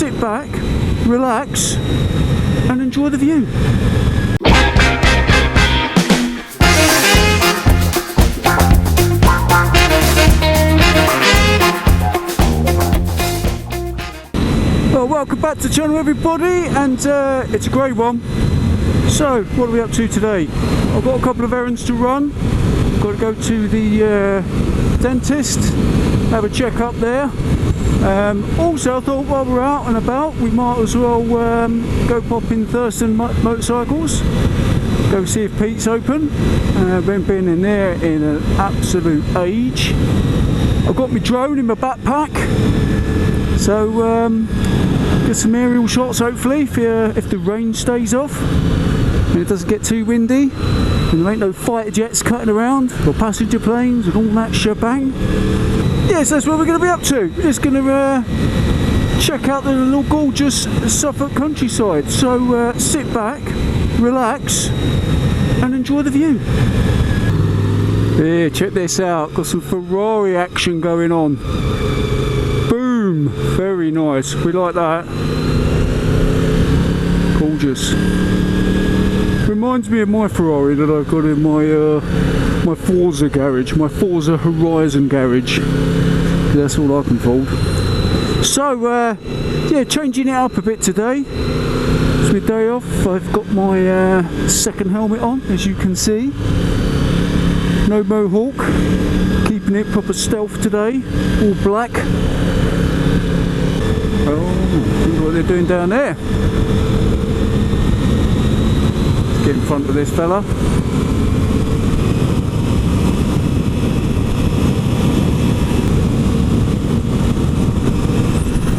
sit back, relax and enjoy the view. Well, welcome back to the channel everybody, and it's a great one. So what are we up to today? I've got a couple of errands to run. Got to go to the dentist, have a check up there. Also I thought while we're out and about we might as well go pop in Thurston Motorcycles, go see if Pete's open. I've been in there in an absolute age. I've got my drone in my backpack, so get some aerial shots hopefully if the rain stays off and it doesn't get too windy and there ain't no fighter jets cutting around or passenger planes and all that shebang. Yes, that's what we're going to be up to. We're just going to check out the little gorgeous Suffolk countryside. So sit back, relax and enjoy the view. Here, check this out. Got some Ferrari action going on. Boom! Very nice. We like that. Gorgeous. Reminds me of my Ferrari that I've got in my Forza garage, my Forza Horizon garage. That's all I can afford. So yeah, changing it up a bit today. It's my day off. I've got my second helmet on, as you can see. No mohawk. Keeping it proper stealth today. All black. Oh, look what they're doing down there. Let's get in front of this fella.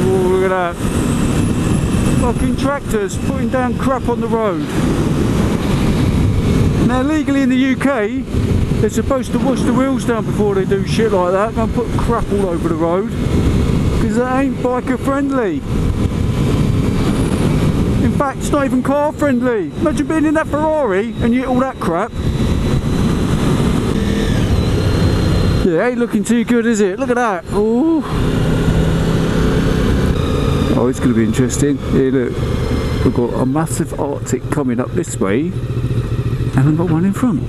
Oh, look at that. Fucking tractors putting down crap on the road. Now legally in the UK, they're supposed to wash the wheels down before they do shit like that and put crap all over the road, because that ain't biker friendly. In fact, it's not even car friendly. Imagine being in that Ferrari and you hit all that crap. Yeah, ain't looking too good, is it? Look at that. Ooh. Oh, it's going to be interesting. Here, look. We've got a massive Arctic coming up this way and I've got one in front.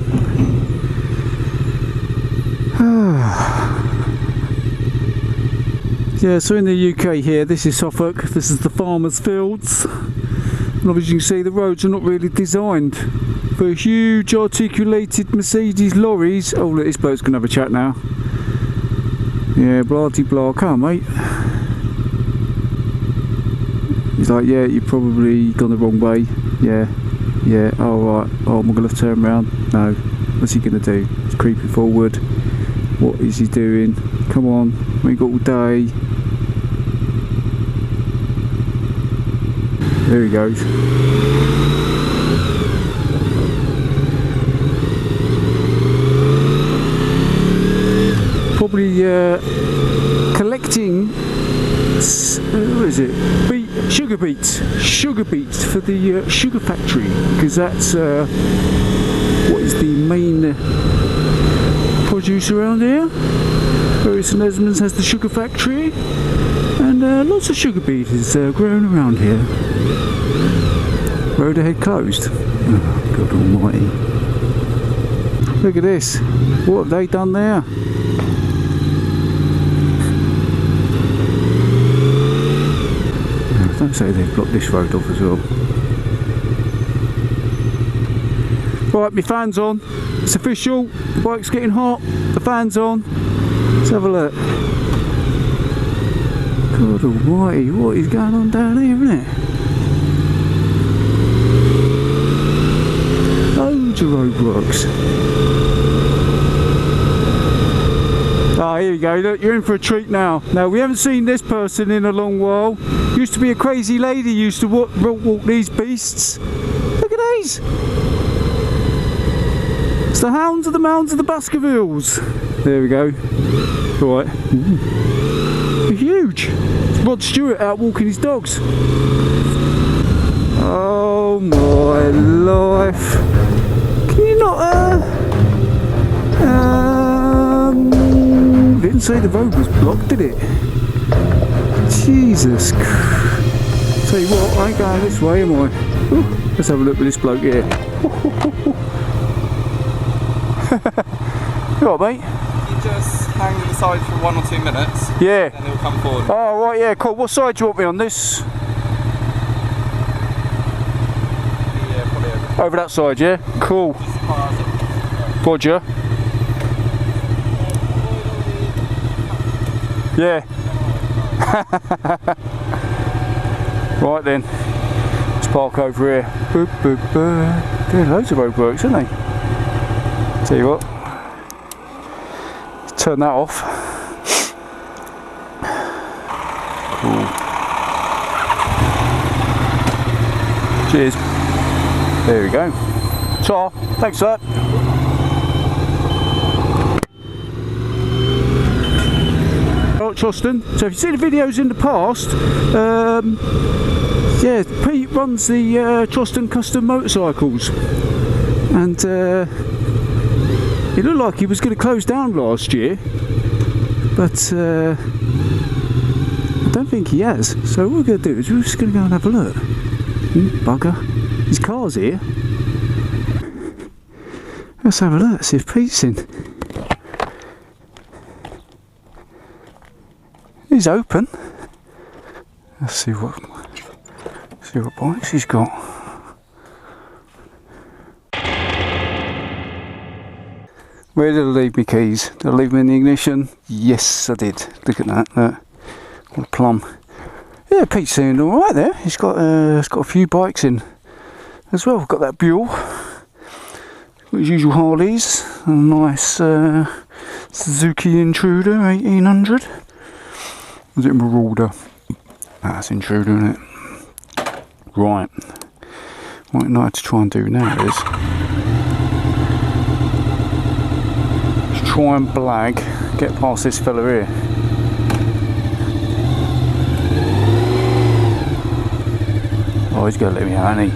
Yeah, so in the UK here, this is Suffolk, this is the farmers' fields, and obviously you can see the roads are not really designed for huge articulated Mercedes lorries. Oh look, this bloke's going to have a chat now. Yeah, blah-de-blah, come on mate. He's like, yeah, you've probably gone the wrong way. Yeah, alright, oh, I'm going to turn around. No, what's he going to do? He's creeping forward. What is he doing? Come on, we got all day. There he goes. Probably collecting, what is it? Sugar beets for the sugar factory, because that's what is the main produce around here. Bury St Esmonds has the sugar factory, and lots of sugar beet is grown around here. Road ahead closed. Oh, God almighty. Look at this. What have they done there? Oh, don't say they've blocked this road off as well. Right, my fan's on. It's official. The bike's getting hot. The fan's on. Let's have a look. God almighty, what is going on down here, isn't it? Loads of roadworks. Ah, here we go. Look, you're in for a treat now. Now, we haven't seen this person in a long while. Used to be a crazy lady, used to walk these beasts. Look at these. It's the hounds of the mounds of the Baskervilles. There we go. Right. They're huge. It's Rod Stewart out walking his dogs. Oh my life. Can you not didn't say the road was blocked, did it? Jesus. Tell you what, I ain't going this way, am I? Ooh, let's have a look with this bloke here. You alright, mate? You just hang to the side for 1 or 2 minutes. Yeah. And he'll come forward. Oh, right, yeah, cool. What side do you want me on this? Yeah, probably over. Over that side, yeah? Cool. Roger. Yeah. Right then. Let's park over here. Boop, boop, boop. Doing loads of roadworks, isn't they? Tell you what. Turn that off. Cool. Cheers. There we go. Ta. Thanks for that. Right, Troston. So if you've seen the videos in the past, yeah, Pete runs the Troston Custom Motorcycles, and it looked like he was going to close down last year, but I don't think he has. So what we're going to do is we're just going to go and have a look. Bugger. His car's here. Let's have a look, see if Pete's in. He's open. Let's see what bikes he's got. Where did I leave my keys? Did I leave them in the ignition? Yes, I did. Look at that. What a plum. Yeah, Pete's doing all right there. He's got a few bikes in as well. Got that Buell. Got his usual Harleys. A nice Suzuki Intruder 1800. Was it Marauder? That's Intruder, isn't it? Right. What I need to try and do now is try and blag, get past this fella here. Oh, he's going to let me out, isn't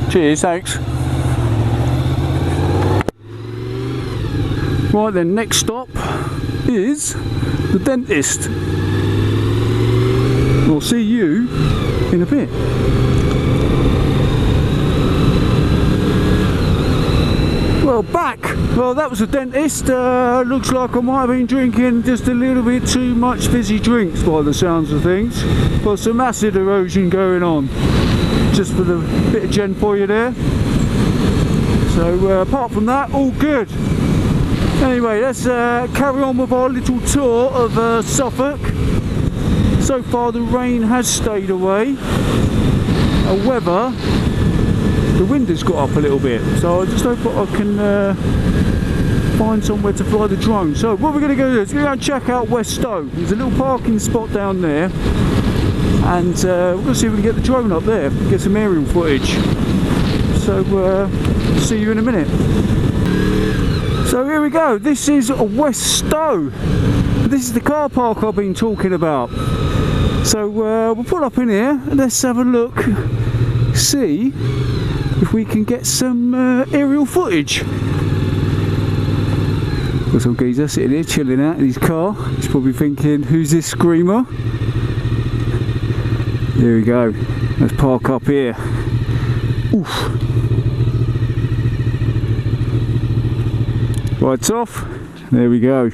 he? Cheers, thanks. Right then, next stop is the dentist. We'll see you in a bit. Well, back. Well, that was the dentist. Looks like I might have been drinking just a little bit too much fizzy drinks by the sounds of things. Got some acid erosion going on. Just for the bit of gen for you there. So apart from that, all good. Anyway, let's carry on with our little tour of Suffolk. So far the rain has stayed away. However, the wind has got up a little bit, so I just hope I can find somewhere to fly the drone. So what we're going to go do is we're going to check out West Stowe. There's a little parking spot down there, and we're going to see if we can get the drone up there, get some aerial footage. So see you in a minute. So here we go, this is West Stowe. This is the car park I've been talking about. So we'll pull up in here and let's have a look, see if we can get some aerial footage. Got some geezer sitting here chilling out in his car. He's probably thinking, who's this screamer? There we go, let's park up here. Oof. Lights off, there we go.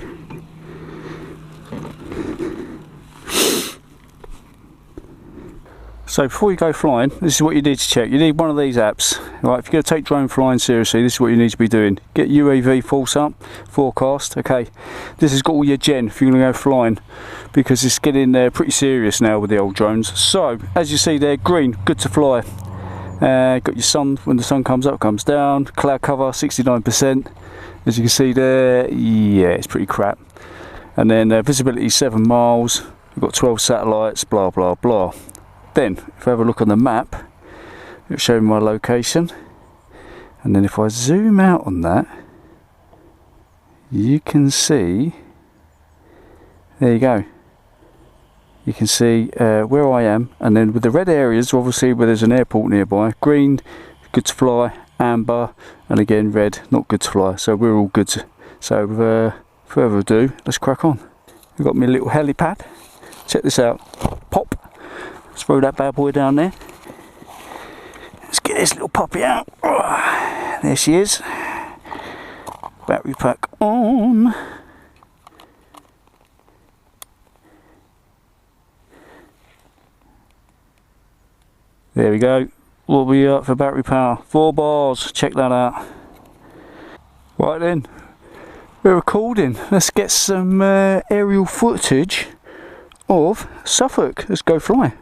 So before you go flying, this is what you need to check. You need one of these apps. Right, if you're going to take drone flying seriously, this is what you need to be doing. Get UAV false up, forecast. Okay, this has got all your gen if you're going to go flying, because it's getting pretty serious now with the old drones. So as you see there, green, good to fly. Got your sun, when the sun comes up, comes down. Cloud cover 69%. As you can see there, yeah, it's pretty crap. And then visibility 7 miles. We've got 12 satellites, blah blah blah. Then if I have a look on the map, it'll show me my location, and then if I zoom out on that, you can see, there you go, you can see where I am, and then with the red areas, obviously where there's an airport nearby, green, good to fly, amber, and again red, not good to fly. So we're all good. So without further ado, let's crack on. We've got my little helipad Check this out. Pop. Let's throw that bad boy down there. Let's get this little puppy out. There she is. Battery pack on. There we go. What we got for battery power? 4 bars. Check that out. Right then, we're recording. Let's get some aerial footage of Suffolk. Let's go fly.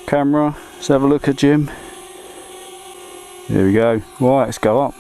Camera, let's have a look at Jim. There we go. Right, let's go up.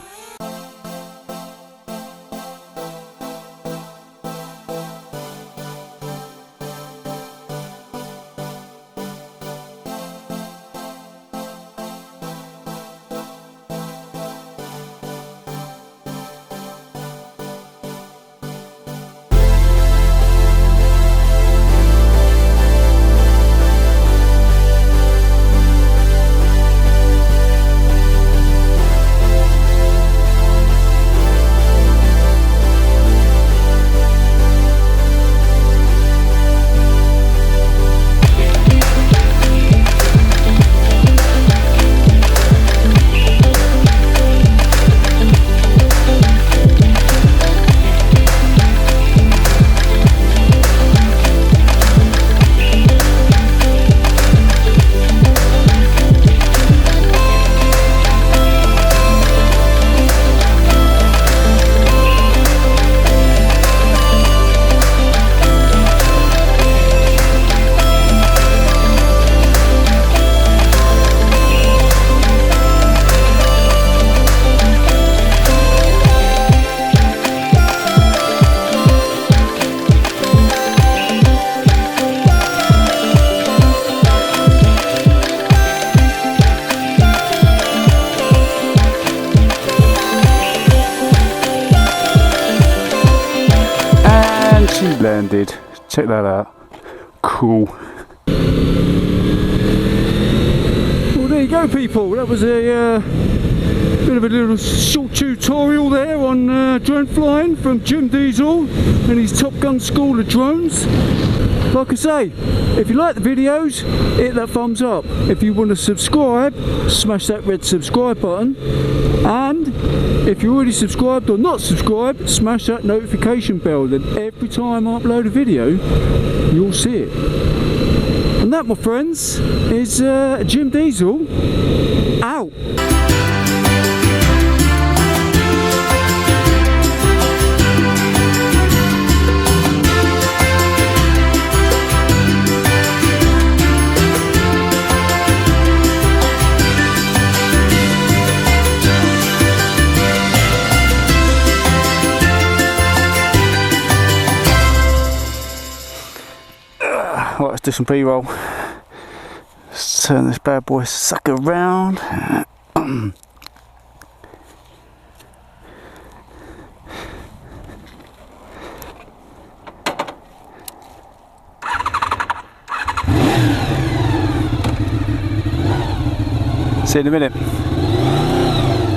Landed. Check that out. Cool. Well, there you go, people. That was a bit of a little short tutorial there on drone flying from Jim Diesel and his Top Gun School of Drones. Like I say, if you like the videos, hit that thumbs up. If you want to subscribe, smash that red subscribe button. And if you're already subscribed or not subscribed, smash that notification bell. Then every time I upload a video, you'll see it. And that, my friends, is Jim Diesel out. Right, let's do some B-roll. Let's turn this bad boy sucker around. See you in a minute.